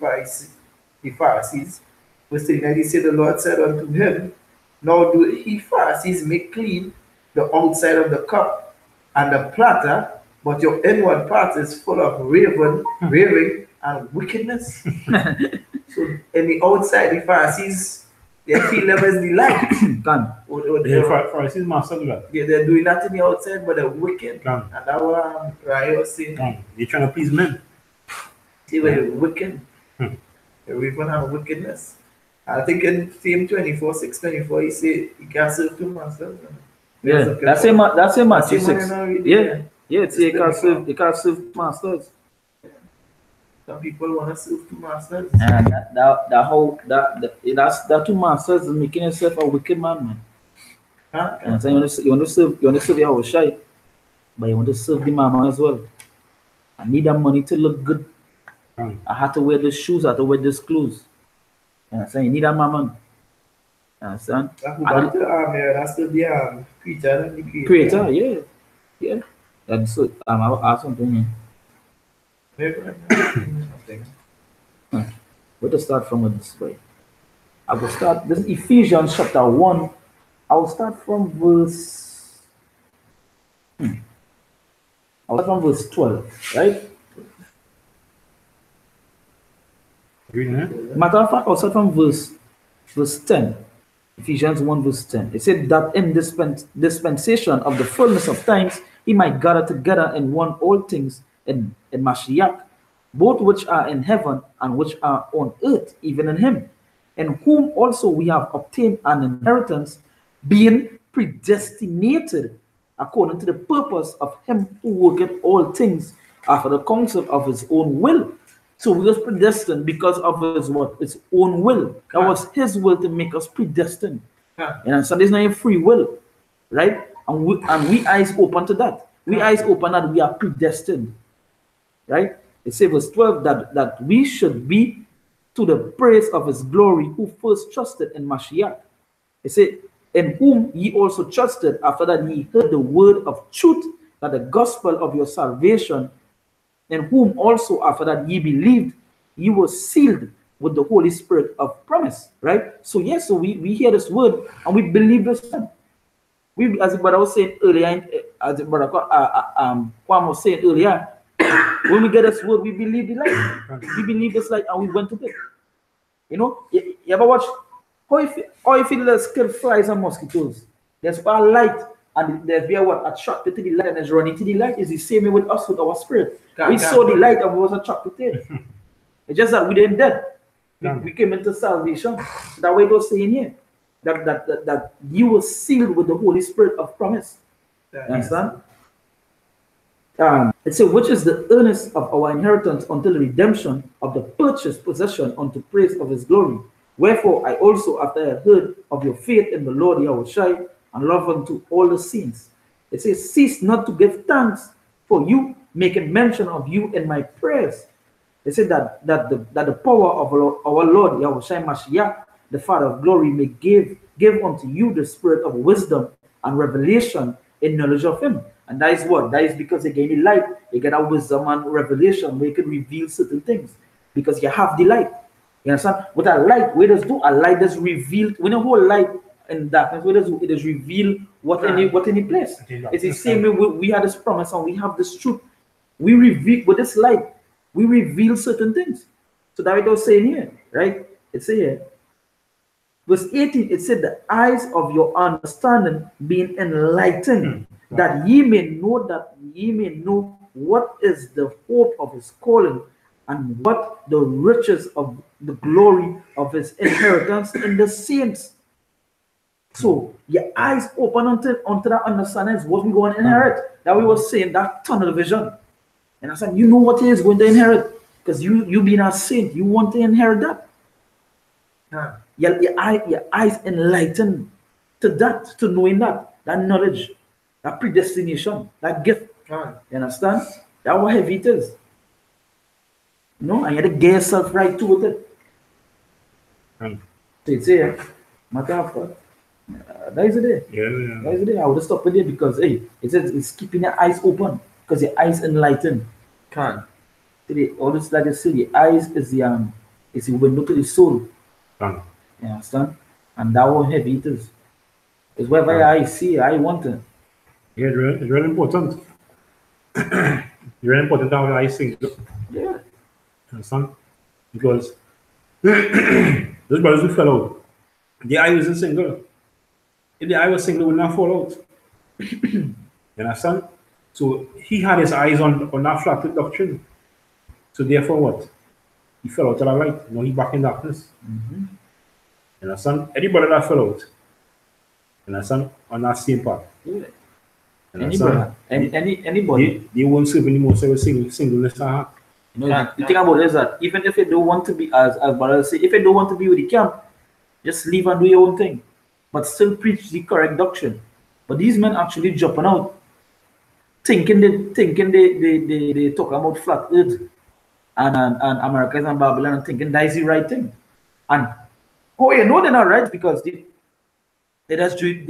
Pharisees, was saying that he said, the Lord said unto him, now do ye Pharisees make clean the outside of the cup and the platter, but your inward part is full of raving and wickedness. So in the outside, the Pharisees, they feel them as the light. The Pharisees mastered that. Yeah, they're doing that in the outside, but they're wicked. Can. And that was Raya was saying, They're trying to please men. see, they're wicked. They even have wickedness. I think in theme 24, 624, he said you can't serve two masters. Yeah, that's in Matthew 6. Yeah. It's you can't serve masters. Some people want to serve two masters. And that two masters is making yourself a wicked man. Huh? And so you want to serve your shy, but you want to serve the mama as well. I need that money to look good. I had to wear the shoes, I had to wear these clothes. And so you need that mama. Understand? That's the Creator, yeah. That's it. I'll ask something here. Where to start from with this way? I will start this Ephesians chapter 1. I will start from verse 12, right? Matter of fact, I'll start from verse 10. Ephesians 1 verse 10. It said that in dispensation of the fullness of times, he might gather together in one all things in Mashiach, both which are in heaven and which are on earth, even in him, in whom also we have obtained an inheritance, being predestinated according to the purpose of him who worketh all things after the counsel of his own will. So we was predestined because of his what? His own will. That was his will to make us predestined. So there's no free will, right? And we eyes open to that. We eyes open that we are predestined, right? It says verse 12 that we should be to the praise of his glory who first trusted in Mashiach. It said, in whom ye also trusted after that ye heard the word of truth, that the gospel of your salvation, in whom also after that ye believed, ye were sealed with the Holy Spirit of promise, right? So yes, so we hear this word and we believe this one. We, as the brother was saying earlier, as the brother Kwam was saying earlier, when we get this word, we believe the light. We believe this light and we went to it. You know, you ever watch how you feel the kill flies and mosquitoes? There's a light and there's what attracted to the light and is running to the light. Is the same way with us with our spirit. We saw the light and we was attracted to it. It's just that we didn't dead. We came into salvation. That way it was saying here that you were sealed with the Holy Spirit of promise. You understand? It says, which is the earnest of our inheritance until the redemption of the purchased possession unto praise of his glory. Wherefore I also, after I had heard of your faith in the Lord Yahushua and love unto all the saints, It says, cease not to give thanks for you, making mention of you in my prayers. It said that the power of our Lord Yahushua Mashiach, the Father of glory, may give unto you the spirit of wisdom and revelation in knowledge of him. And that is what? That is because you gain the light, you get a wisdom and revelation where you can reveal certain things. Because you have the light. You understand? With a light, where does do a light does reveal when a whole light in darkness, where does it does reveal what any place. It's the same way we had this promise and we have this truth. We reveal with this light, we reveal certain things. So that it was saying here, right? It's here. Verse 18, it said, the eyes of your understanding being enlightened, that ye may know what is the hope of his calling, and what the riches of the glory of his inheritance in the saints. So your eyes open onto that understanding is what we're going to inherit. That we were saying, that tunnel vision. And I said, you know what he is going to inherit. Because you being a saint, you want to inherit that. Your eyes enlightened to that, to knowing that knowledge, that predestination, that gift. You understand? That's how heavy it is. You know, and you have to get yourself right to with it. So it's here, matter of fact. That is it. That is it. I would have stopped with it because hey, it says it's keeping your eyes open because your eyes enlightened. All this like I said, the eyes is the window to the soul. You understand? And that how heavy it is. It's wherever I see, I want it. Yeah, it's really important. It's really important how I think. Yeah. Understand? Because those brothers who fell out, the eye wasn't single. If the eye was single, it would not fall out. You understand? So he had his eyes on that flat doctrine. So therefore what? He fell out of the light. Now he back in darkness. You understand? Anybody that fell out, you understand, on that same path. Yeah. Anybody. They won't serve anymore, so singleness and heart. You know, the thing about it is that even if you don't want to be, as brothers say, if you don't want to be with the camp, just leave and do your own thing. But still preach the correct doctrine. But these men actually jumping out, thinking they talk about flat earth and Americans and Babylon and thinking that is the right thing. And you know they're not right because they just doing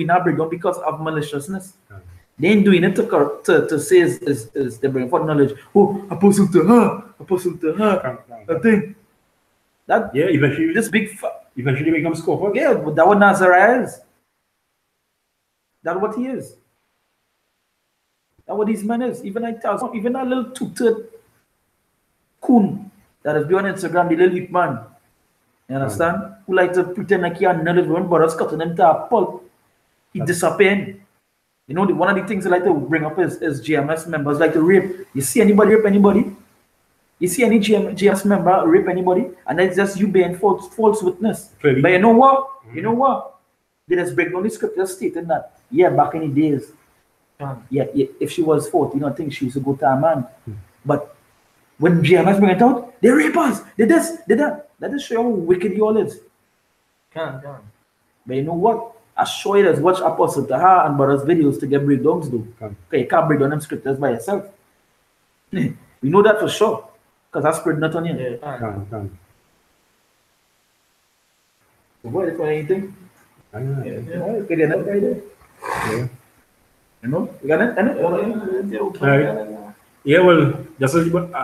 that breakdown because of maliciousness. They ain't doing it to say is they bring for knowledge. Oh, apostle to her, I think that eventually this big eventually becomes scope. Yeah, but that what Nazareth is. That's what he is. That's what these men is. Even even that little two-third coon that has been on Instagram, the little hip man. You understand? Who like to pretend like he another one, but us cutting him to a pulp. He disappearing. You know, one of the things I like to bring up is GMS members like to rape. You see anybody rape anybody? You see any GMS member rape anybody? And that's just you being false witness. Clearly. But you know what? You know what? They just break down the scripture stating that, yeah, back in the days, yeah, if she was 14, I think she used to go to a man. But when GMS bring it out, they rape us, they this, they that. That just show you how wicked you all is. But you know what? I show you watch Apostle Taha and brothers videos to get breakdowns though. Okay, you can't break down them scriptures by yourself. We know that for sure. Because I spread not on you. Yeah. What for anything? You know? You got it? Yeah, well, just as we bring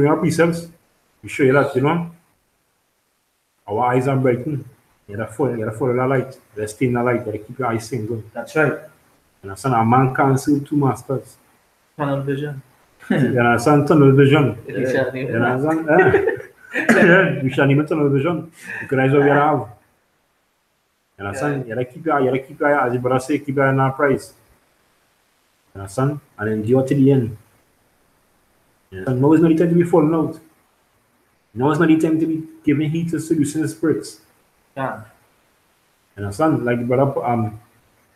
up precepts, we show you that, you know, our eyes are brighten. You gotta follow the light. You gotta stay in the light. You gotta keep your eyes single. That's right. And a son, a man can't serve two masters. Tunnel vision. You understand? Tunnel vision. You understand? Yeah. We shall name tunnel vision. Because that's what we have. You understand? You gotta keep your, as the brother say, keep your eye on our price. You understand? And endure to the end. And now is not the time to be falling out. Now is not the time to be giving heat to seducing spirits. Yeah. You understand? Like the brother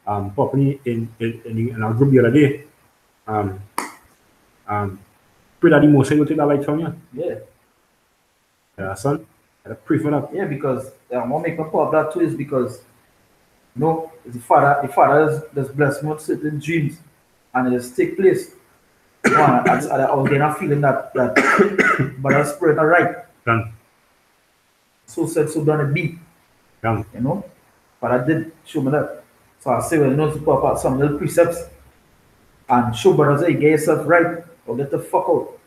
popping in our group the other day. Pray that the Most High will take that light from you. Yeah. You understand? I pray for that. Yeah, because I want to make my part of that too is because No, the father does bless me with certain dreams, and it just take place. I was getting a feeling that but I spirit are right. Done. So said, so done it be. Done. You know? But I did show me that. So I say, well, you know, to pop out some little precepts and show brothers, hey, get yourself right or get the fuck out.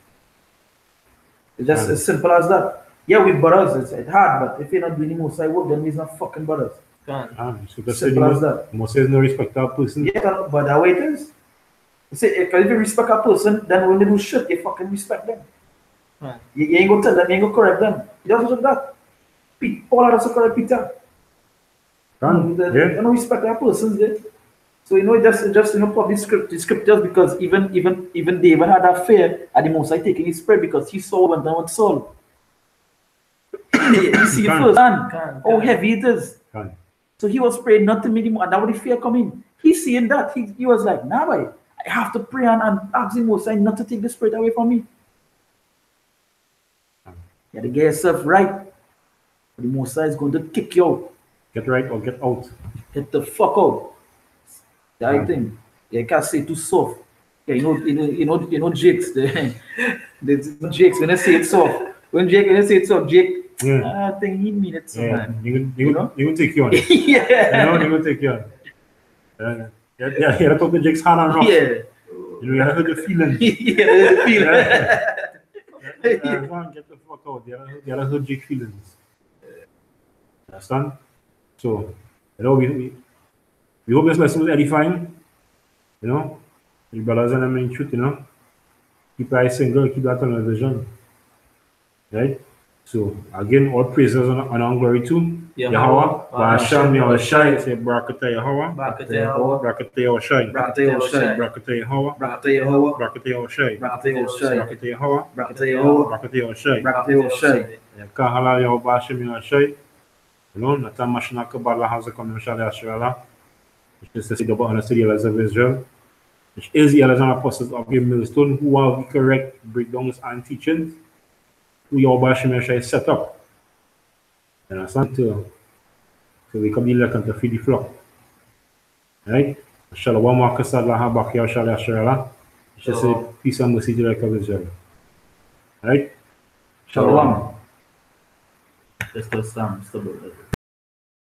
It's just as simple as that. Yeah, we brothers, it's hard, but if you're not doing the most I work, then we're not fucking brothers. So that's Simple as that. Moses no respect that person. Yeah, but that way it is. You say, if you respect a person, then when they do shit, you fucking respect them. Right. You ain't gonna tell them, you ain't gonna correct them. He doesn't do that. Paul has to correct Peter. Done. They Yeah. don't respect that person, there. So you know, just you know, probably the scriptures because even David had that fear at the most I taking his spirit because he saw when down with Saul. You see it firsthand how heavy it is. Done. So he was praying not to meet him, and now the fear coming. He's seeing that. He was like, nah, boy, I have to pray and ask him most not to take the spirit away from me. You have to get yourself right. The Mosiah is going to kick you out. Get right or get out. Get the fuck out. The right thing. You can't say too soft. Yeah, you know Jakes. The Jakes, when I say it soft. When you say it soft, Jake, Yeah. I think he mean it so Yeah. man. You will take you on. Yeah. You know, they will take you on. Yeah, you talk to Jake's hand and rough. Yeah. You know, you have the feelings. Yeah, the feeling. Go and get the fuck out. You have hurt Jake feelings. Understand? So, you know, we hope this lesson was edifying. You know, the brothers and the main truth, you know. Keep your eyes single, keep that on the vision. Right? So, again, all praises and glory to Yahweh. Hashem, Yahweh Shai. Say, Barakatah Yahweh. Barakatah Yahweh. Barakatah Yahweh Shai. Barakatah Yahweh Shai. Barakatah Yahweh. Barakatah Yahweh. Barakatah Yahweh Shai. Barakatah Yahweh Shai. Barakatah Yahweh. Barakatah Yahweh. Barakatah Yahweh Shai. Barakatah Yahweh Shai. Kahala Yahweh Hashem Yahweh Shai. You know, Natan Mashna Kabbalah has a commercial Yashara, which is the seed of honesty, the elders of Israel, which is the elders and apostles of your millstone who have the correct breakdowns and teachings who Yahweh Hashem Yahweh Shai set up. You understand? So we come in like to feed the flock. Right? Shalom Marcus Allah Bakia Shalom Yashara. Which is a peace and mercy to the elders of Israel. Right? Shalom. Let's go stand.